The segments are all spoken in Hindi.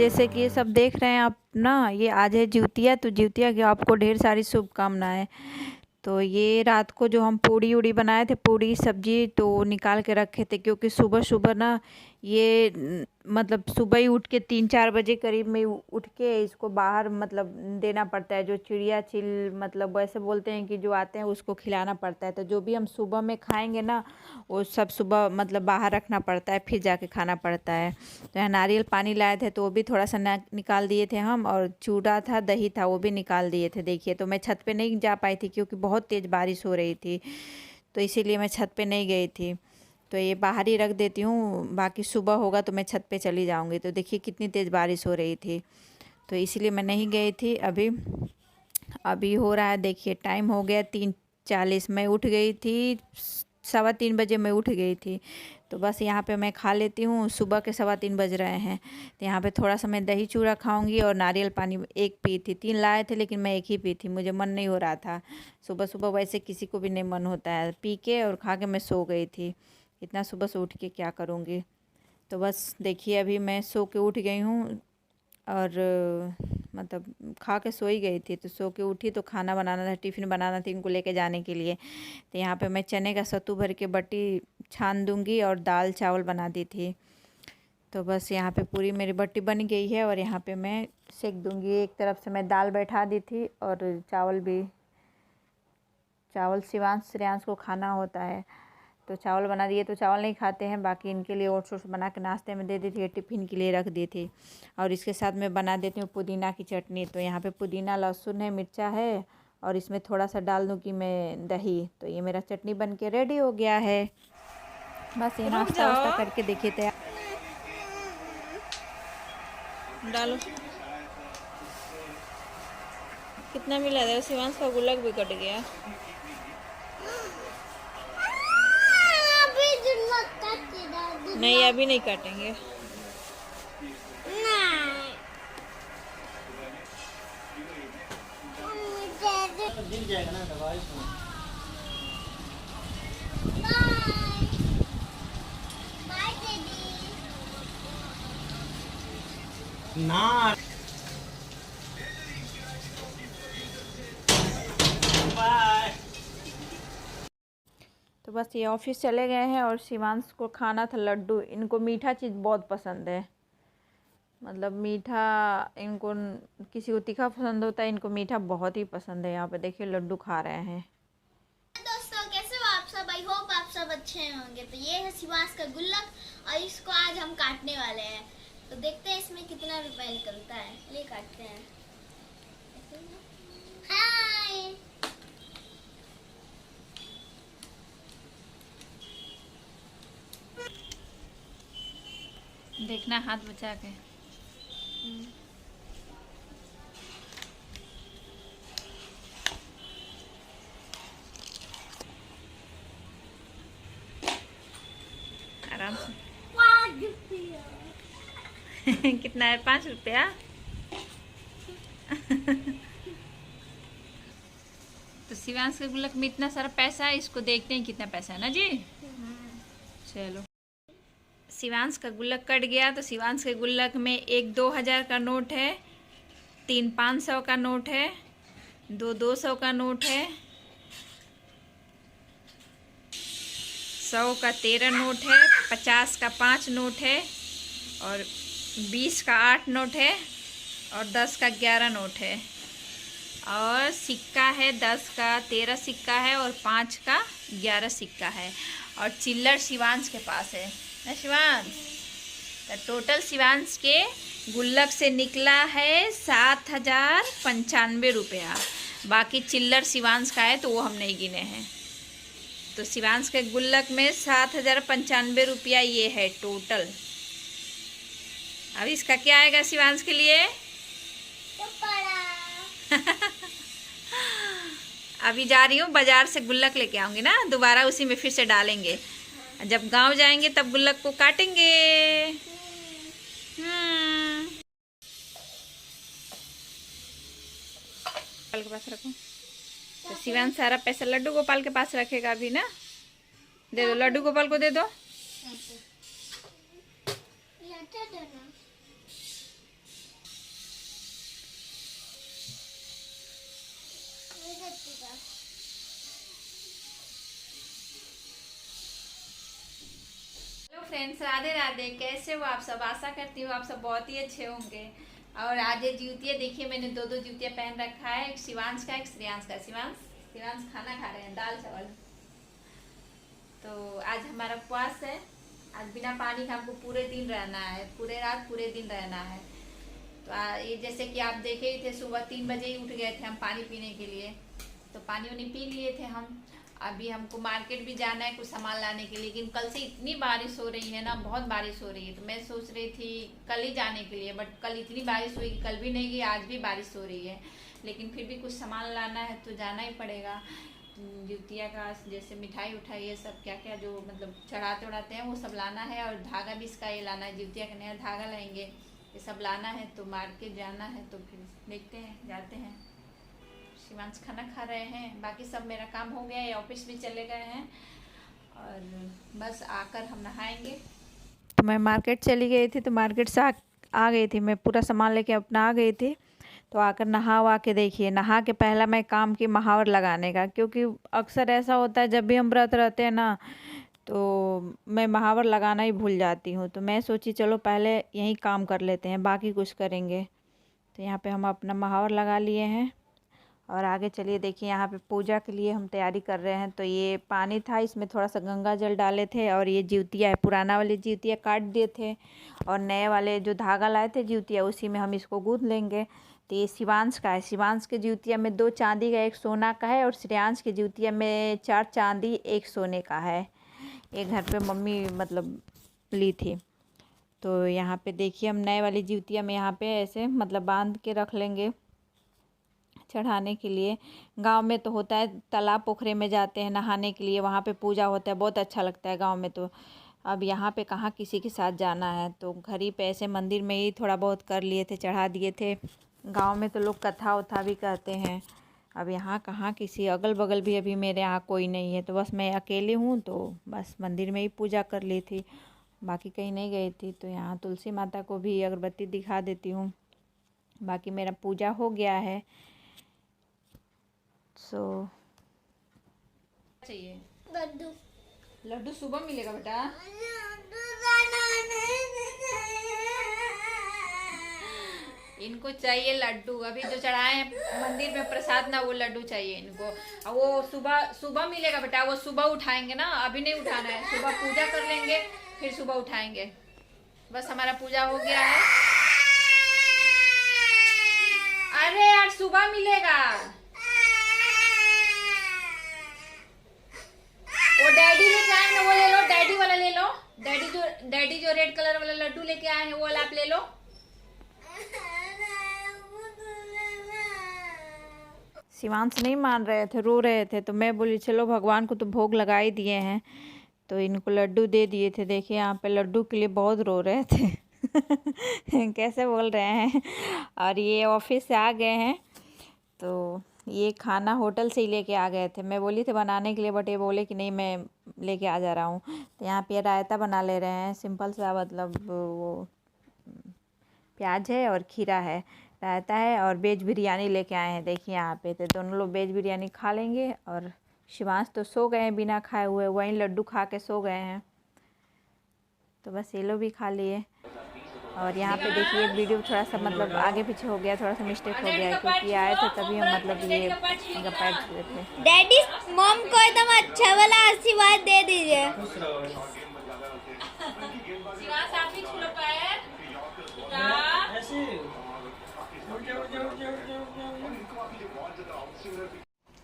जैसे कि ये सब देख रहे हैं आप ना, ये आज है जिउतिया, तो जिउतिया की आपको ढेर सारी शुभकामनाएं। तो ये रात को जो हम पूड़ी उड़ी बनाए थे, पूड़ी सब्जी तो निकाल के रखे थे, क्योंकि सुबह सुबह ना ये मतलब सुबह ही उठ के 3-4 बजे करीब में उठ के इसको बाहर मतलब देना पड़ता है। जो चिड़िया चिल मतलब वैसे बोलते हैं कि जो आते हैं उसको खिलाना पड़ता है। तो जो भी हम सुबह में खाएंगे ना वो सब सुबह मतलब बाहर रखना पड़ता है, फिर जाके खाना पड़ता है। तो यहाँ नारियल पानी लाए थे तो वो भी थोड़ा सा निकाल दिए थे हम, और चूड़ा था, दही था, वो भी निकाल दिए थे। देखिए, तो मैं छत पे नहीं जा पाई थी क्योंकि बहुत तेज़ बारिश हो रही थी, तो इसीलिए मैं छत पे नहीं गई थी। तो ये बाहर ही रख देती हूँ, बाकी सुबह होगा तो मैं छत पे चली जाऊँगी। तो देखिए कितनी तेज़ बारिश हो रही थी, तो इसीलिए मैं नहीं गई थी। अभी अभी हो रहा है, देखिए टाइम हो गया 3:40। मैं उठ गई थी 3:15 बजे मैं उठ गई थी। तो बस यहाँ पे मैं खा लेती हूँ, सुबह के 3:15 बज रहे हैं। तो यहाँ पे थोड़ा सा मैं दही चूड़ा खाऊंगी और नारियल पानी एक पी थी। 3 लाए थे लेकिन मैं एक ही पी थी, मुझे मन नहीं हो रहा था। सुबह सुबह वैसे किसी को भी नहीं मन होता है, पी के और खा के मैं सो गई थी। इतना सुबह से उठ के क्या करूँगी। तो बस देखिए अभी मैं सो के उठ गई हूँ, और मतलब खा के सो ही गई थी। तो सो के उठी तो खाना बनाना था, टिफ़िन बनाना था इनको लेके जाने के लिए। तो यहाँ पे मैं चने का सत्तू भर के बटी छान दूँगी और दाल चावल बना दी थी। तो बस यहाँ पे पूरी मेरी बटी बन गई है और यहाँ पे मैं सेक दूँगी। एक तरफ से मैं दाल बैठा दी थी और चावल शिवांश श्रेयांश को खाना होता है, तो चावल बना दिए। तो चावल नहीं खाते हैं, बाकी इनके लिए ओट्स ओट्स बना के नाश्ते में दे दी थी, टिफ़िन के लिए रख दी थी। और इसके साथ मैं बना देती हूँ पुदीना की चटनी। तो यहाँ पे पुदीना, लहसुन है, मिर्चा है, और इसमें थोड़ा सा डाल दूँगी मैं दही। तो ये मेरा चटनी बन के रेडी हो गया है। बस ये नाश्ता वास्ता करके देखिए तैयार डालो। कितना मिला दे, शिवांश का गुल्लक भी कट गया। नहीं अभी नहीं काटेंगे। जाएगा ना दवाई ना। तो बस ये ऑफिस चले गए हैं। और शिवांश को खाना था लड्डू, इनको मीठा चीज़ बहुत पसंद है। मतलब मीठा इनको, किसी को तीखा पसंद होता है, इनको मीठा बहुत ही पसंद है। यहाँ पे देखिए लड्डू खा रहे हैं। दोस्तों कैसे हो आप सब, आई होप आप सब अच्छे होंगे। तो ये है शिवांश का गुल्लक और इसको आज हम काटने वाले हैं। तो देखते हैं इसमें कितना रुपए निकलता है। ले काटते हैं। हाय देखना हाथ बचा के। आराम से। कितना है? 5 रुपया। तो शिवांश के गुल्लक में इतना सारा पैसा है, इसको देखते हैं कितना पैसा है ना जी। चलो, शिवांश का गुल्लक कट गया। तो शिवांश के गुल्लक में 1 2,000 का नोट है, 3 500 का नोट है, 2 200 का नोट है, 100 का 13 नोट है, 50 का 5 नोट है, और 20 का 8 नोट है, और 10 का 11 नोट है, और सिक्का है 10 का 13 सिक्का है, और 5 का 11 सिक्का है, और चिल्लर शिवांश के पास है ना शिवांश। तो टोटल शिवांश के गुल्लक से निकला है 7,095 रुपया। बाकी चिल्लर शिवांश का है तो वो हम नहीं गिने हैं। तो शिवांश के गुल्लक में 7,095 रुपया ये है टोटल। अब इसका क्या आएगा शिवांश के लिए? अभी जा रही हूँ बाजार से, गुल्लक लेके आऊँगी ना, दोबारा उसी में फिर से डालेंगे। जब गांव जाएंगे तब गुल्लक को काटेंगे। गोपाल के पास रखो। तो शिवांश सारा पैसा लड्डू गोपाल के पास रखेगा अभी ना। दे दो लड्डू गोपाल को, दे दो। फ्रेंड्स, राधे राधे। कैसे हो आप सब? आशा करती हूँ आप सब बहुत ही अच्छे होंगे। और आज ये जूतियाँ देखिए, मैंने दो जूतियाँ पहन रखा है, एक शिवांश का, एक श्रेयांश का। शिवांश खाना खा रहे हैं, दाल चावल। तो आज हमारा उपवास है। आज बिना पानी का हमको पूरे दिन रहना है, पूरे रात पूरे दिन रहना है। तो ये जैसे कि आप देखे ही थे, सुबह 3 बजे ही उठ गए थे हम पानी पीने के लिए। तो पानी उनी पी लिए थे हम। अभी हमको मार्केट भी जाना है कुछ सामान लाने के लिए, लेकिन कल से इतनी बारिश हो रही है ना, बहुत बारिश हो रही है। तो मैं सोच रही थी कल ही जाने के लिए, बट कल इतनी बारिश हुई कि कल भी नहीं गई, आज भी बारिश हो रही है। लेकिन फिर भी कुछ सामान लाना है तो जाना ही पड़ेगा। जूतिया का जैसे मिठाई उठाई, ये सब क्या क्या जो मतलब चढ़ाते हैं वो सब लाना है। और धागा भी इसका ये लाना है, जूतिया का नया धागा लाएंगे, ये सब लाना है। तो मार्केट जाना है, तो फिर देखते हैं, जाते हैं। शिवांश खाना खा रहे हैं, बाकी सब मेरा काम हो गया है, ऑफिस भी चले गए हैं। और बस आकर हम नहाएंगे। तो मैं मार्केट चली गई थी, तो मार्केट से आ गई थी, मैं पूरा सामान लेके अपना आ गई थी। तो आकर नहा वा के देखिए, नहा के पहला मैं काम की महावर लगाने का, क्योंकि अक्सर ऐसा होता है जब भी हम व्रत रहते हैं ना, तो मैं महावर लगाना ही भूल जाती हूँ। तो मैं सोची चलो पहले यही काम कर लेते हैं, बाकी कुछ करेंगे। तो यहाँ पे हम अपना महावर लगा लिए हैं। और आगे चलिए देखिए, यहाँ पे पूजा के लिए हम तैयारी कर रहे हैं। तो ये पानी था, इसमें थोड़ा सा गंगा जल डाले थे। और ये जूतिया है, पुराना वाले जूतिया काट दिए थे, और नए वाले जो धागा लाए थे जूतिया, उसी में हम इसको गूँथ लेंगे। तो ये शिवांश का है। शिवांश के जूतिया में 2 चांदी का, 1 सोना का है। और श्रेयांश के जूतिया में 4 चांदी 1 सोने का है। ये घर पे मम्मी मतलब ली थी। तो यहाँ पे देखिए, हम नए वाली जूतिया में यहाँ पे ऐसे मतलब बांध के रख लेंगे चढ़ाने के लिए। गांव में तो होता है, तालाब पोखरे में जाते हैं नहाने के लिए, वहाँ पे पूजा होता है, बहुत अच्छा लगता है गांव में। तो अब यहाँ पे कहाँ किसी के साथ जाना है, तो घर ही पे ऐसे मंदिर में ही थोड़ा बहुत कर लिए थे, चढ़ा दिए थे। गांव में तो लोग कथा उथा भी कहते हैं। अब यहाँ कहाँ किसी, अगल बगल भी अभी मेरे यहाँ कोई नहीं है, तो बस मैं अकेले हूँ। तो बस मंदिर में ही पूजा कर ली थी, बाकी कहीं नहीं गई थी। तो यहाँ तुलसी माता को भी अगरबत्ती दिखा देती हूँ। बाकी मेरा पूजा हो गया है। चाहिए लड्डू सुबह मिलेगा बेटा। इनको चाहिए लड्डू, अभी जो चढ़ाए हैं मंदिर में प्रसाद ना, वो लड्डू चाहिए इनको। और वो सुबह मिलेगा बेटा, वो सुबह उठाएंगे ना, अभी नहीं उठाना है। सुबह पूजा कर लेंगे, फिर सुबह उठाएंगे। बस हमारा पूजा हो गया है। अरे यार, सुबह मिलेगा। वो डैडी लेके आए ना, वो ले लो, डैडी वाला ले लो। डैडी जो रेड कलर वाला लड्डू लेके आए हैं, वो वाला आप ले लो। शिवांश नहीं मान रहे थे, रो रहे थे। तो मैं बोली चलो, भगवान को तो भोग लगा ही दिए हैं, तो इनको लड्डू दे दिए थे। देखिए यहाँ पे लड्डू के लिए बहुत रो रहे थे। कैसे बोल रहे हैं। और ये ऑफिस से आ गए हैं, तो ये खाना होटल से ही लेके आ गए थे। मैं बोली थी बनाने के लिए, बट ये बोले कि नहीं, मैं लेके आ जा रहा हूँ। तो यहाँ पे रायता बना ले रहे हैं, सिंपल सा, मतलब वो प्याज है और खीरा है, रायता है। और वेज बिरयानी लेके आए हैं, देखिए यहाँ पे। तो दोनों लोग वेज बिरयानी खा लेंगे। और शिवांश तो सो गए हैं बिना खाए हुए, वहीं लड्डू खा के सो गए हैं। तो बस ये लोग भी खा लिए। और यहाँ पे देखिए वीडियो थोड़ा सा मतलब आगे पीछे हो गया, थोड़ा सा मिस्टेक हो गया, क्योंकि आए थे तभी हम मतलब ये इनका पैर छुए थे। डैडी मॉम को एकदम अच्छा वाला आशीर्वाद दे दीजिए।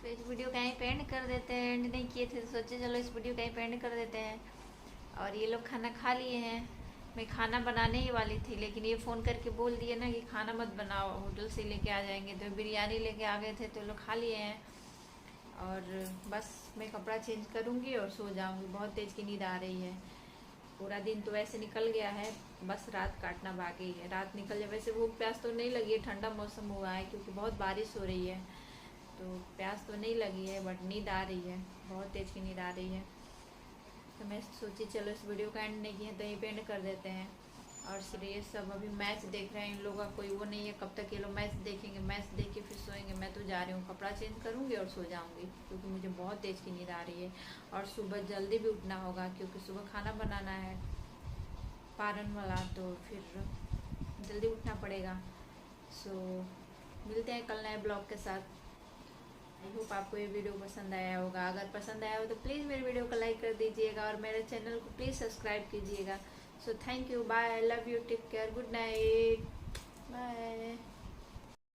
तो इस वीडियो का यहीं पे एंड कर देते हैं। एंड नहीं किए थे तो सोचे चलो इस वीडियो का यहीं पे एंड कर देते हैं। और ये लोग खाना खा लिए हैं। मैं खाना बनाने ही वाली थी, लेकिन ये फ़ोन करके बोल दिए ना कि खाना मत बनाओ, होटल से लेके आ जाएंगे। तो बिरयानी लेके आ गए थे, तो लोग खा लिए हैं। और बस मैं कपड़ा चेंज करूँगी और सो जाऊँगी, बहुत तेज़ की नींद आ रही है। पूरा दिन तो वैसे निकल गया है, बस रात काटना बाकी है। रात निकल जाए। वैसे भूख प्यास तो नहीं लगी है, ठंडा मौसम हुआ है, क्योंकि बहुत बारिश हो रही है, तो प्यास तो नहीं लगी है, बट नींद आ रही है, बहुत तेज़ की नींद आ रही है। तो मैं सोची चलो इस वीडियो का एंड नहीं किया तो यहीं पे एंड कर देते हैं। और सीरियस सब अभी मैच देख रहे हैं, इन लोगों का कोई वो नहीं है कब तक ये लोग मैच देखेंगे। मैच देख के फिर सोएंगे। मैं तो जा रही हूँ, कपड़ा चेंज करूँगी और सो जाऊँगी, क्योंकि मुझे बहुत तेज़ की नींद आ रही है। और सुबह जल्दी भी उठना होगा, क्योंकि सुबह खाना बनाना है। पारन वाला, तो फिर जल्दी उठना पड़ेगा। सो मिलते हैं कल नए ब्लॉग के साथ। आई होप आपको ये वीडियो पसंद आया होगा। अगर पसंद आया हो तो प्लीज़ मेरे वीडियो को लाइक कर दीजिएगा और मेरे चैनल को प्लीज़ सब्सक्राइब कीजिएगा। So thank you, bye, I love you, take care, good night, bye.